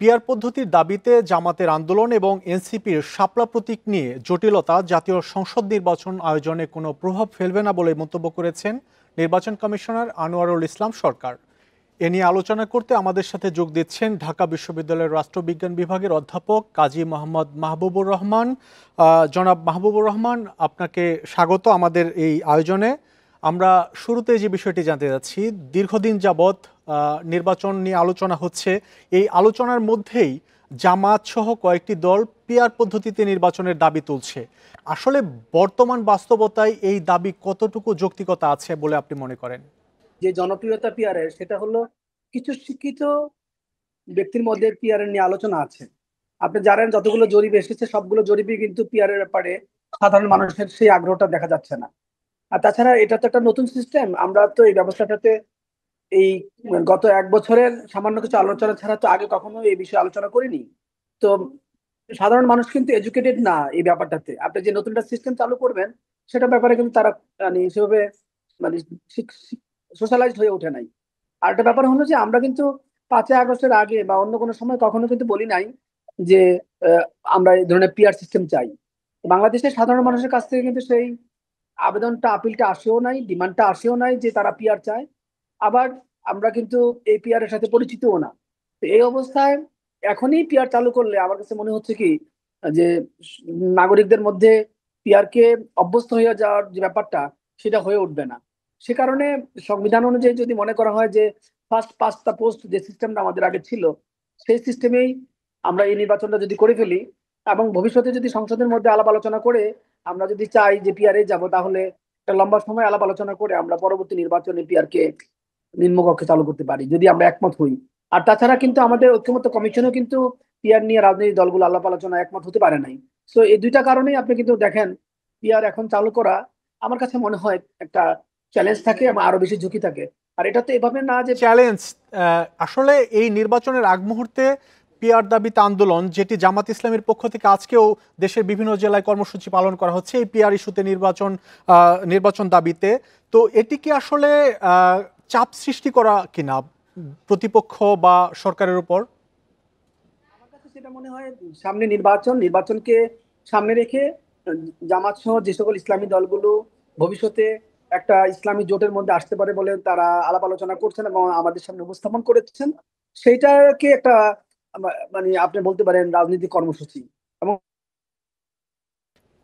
Peer পদ্ধতির দাবিতে জামাতের আন্দোলন এবং এনসিপির শাপলা প্রতীক নিয়ে জটিলতা জাতীয় সংসদ নির্বাচন আয়োজনে কোনো প্রভাব ফেলবে না বলে মন্তব্য করেছেন নির্বাচন কমিশনার আনোয়ারুল ইসলাম সরকার। এ নিয়ে আলোচনা করতে আমাদের সাথে যোগ দিচ্ছেন ঢাকা বিশ্ববিদ্যালয়ের রাষ্ট্রবিজ্ঞান বিভাগের অধ্যাপক কাজী মোহাম্মদ মাহবুবুর রহমান। জনাব মাহবুবুর রহমান, আপনাকে স্বাগত আমাদের এই আয়োজনে। আমরা শুরুতে যে বিষয়টি জানতে যাচ্ছি, দীর্ঘদিন যাবৎ নির্বাচন নিয়ে আলোচনা হচ্ছে। এই আলোচনার মধ্যেই জামাত সহ কয়েকটি দল পিয়ার পদ্ধতিতে নির্বাচনের দাবি তুলছে। আসলে বর্তমান বাস্তবতায় এই দাবি কতটুকু যৌক্তিকতা আছে বলে আপনি মনে করেন? যে জনপ্রিয়তা পিয়ারের, সেটা হলো কিছু শিক্ষিত ব্যক্তির মধ্যে পিয়ারের নিয়ে আলোচনা আছে। আপনি জানেন, যতগুলো জরিপ এসেছে সবগুলো জরিপই কিন্তু পিয়ারের ব্যাপারে সাধারণ মানুষের সেই আগ্রহটা দেখা যাচ্ছে না। আর তাছাড়া এটা তো একটা নতুন সিস্টেম। আমরা তো এই ব্যবস্থাটাতে এই গত এক বছরের সামান্য কিছু আলোচনা ছাড়া তো আগে কখনো এই বিষয়ে আলোচনা করিনি। তো সাধারণ মানুষ কিন্তু এডুকেটেড না এই ব্যাপারটাতে। আপনি যে নতুনটা সিস্টেম চালু করবেন সেটা ব্যাপারে কিন্তু তারা মানে সেভাবে মানে সোশ্যালাইজড হয়ে ওঠে নাই। আর একটা ব্যাপার হলো যে আমরা কিন্তু 5ই আগস্টের আগে বা অন্য কোনো সময় কখনো কিন্তু বলি নাই যে আহ, আমরা এই ধরনের পিআর সিস্টেম চাই। বাংলাদেশের সাধারণ মানুষের কাছ থেকে কিন্তু সেই আবেদনটা, আপিলটা আসেও নাই, ডিমান্ডটা আসেও নাই যে তারা পিআর চায়। আবার আমরা কিন্তু এই পিআর এর সাথে পরিচিতও না। তো এই অবস্থায় এখনই পিআর চালু করলে আমার কাছে মনে হচ্ছে কি যে নাগরিকদের মধ্যে পিআর কে অভ্যস্ত হয়ে যাওয়ার যে ব্যাপারটা, সেটা হয়ে উঠবে না। সে কারণে সংবিধান অনুযায়ী যদি মনে করা হয় যে ফার্স্ট পাস্ট দ্য পোস্ট যে সিস্টেমটা আমাদের আগে ছিল, সেই সিস্টেমেই আমরা এই নির্বাচনটা যদি করে ফেলি এবং ভবিষ্যতে যদি সংসদের মধ্যে আলাপ আলোচনা করে আমরা যদি চাই যে পিআর এ যাবো, তাহলে একটা লম্বা সময় আলাপ আলোচনা করে আমরা পরবর্তী নির্বাচনে পিআর কে নিম্নকক্ষে চালু করতে পারি, যদি আমরা একমত হই। আর তাছাড়া কিন্তু আমাদের ঐক্যমত্য কমিশনও কিন্তু পিআর নিয়ে রাজনৈতিক দলগুলো আলাপ আলোচনা একমত হতে পারে নাই। তো এই দুইটা কারণেই আপনি কিন্তু দেখেন পিআর এখন চালু করা আমার কাছে মনে হয় একটা চ্যালেঞ্জ থাকে এবং আরো বেশি ঝুঁকি থাকে। আর এটা তো এভাবে না যে চ্যালেঞ্জ, আসলে এই নির্বাচনের আগ মুহূর্তে পিয়ার দাবিতে আন্দোলন, যেটি জামাত ইসলামের পক্ষ থেকে আজকেও দেশের বিভিন্ন জেলায় কর্মসূচি পালন করা হচ্ছে এই পিয়ার ইস্যুতে, নির্বাচন দাবিতে। তো এটি কি আসলে চাপ সৃষ্টি করা কিনা প্রতিপক্ষ বা সরকারের উপর? আমার কাছে সেটা মনে হয় সামনে নির্বাচনকে সামনে রেখে জামাত সহ যে সকল ইসলামী দলগুলো ভবিষ্যতে একটা ইসলামী জোটের মধ্যে আসতে পারে বলে তারা আলাপ আলোচনা করছেন এবং আমাদের সামনে উপস্থাপন করেছেন, সেইটাকে একটা মানে আপনি বলতে পারেন রাজনৈতিক কর্মসূচি। এবং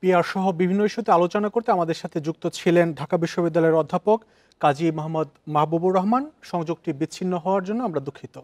পিয়ার সহ বিভিন্ন ইস্যুতে আলোচনা করতে আমাদের সাথে যুক্ত ছিলেন ঢাকা বিশ্ববিদ্যালয়ের অধ্যাপক কাজী মোহাম্মদ মাহবুবুর রহমান। সংযোগটি বিচ্ছিন্ন হওয়ার জন্য আমরা দুঃখিত।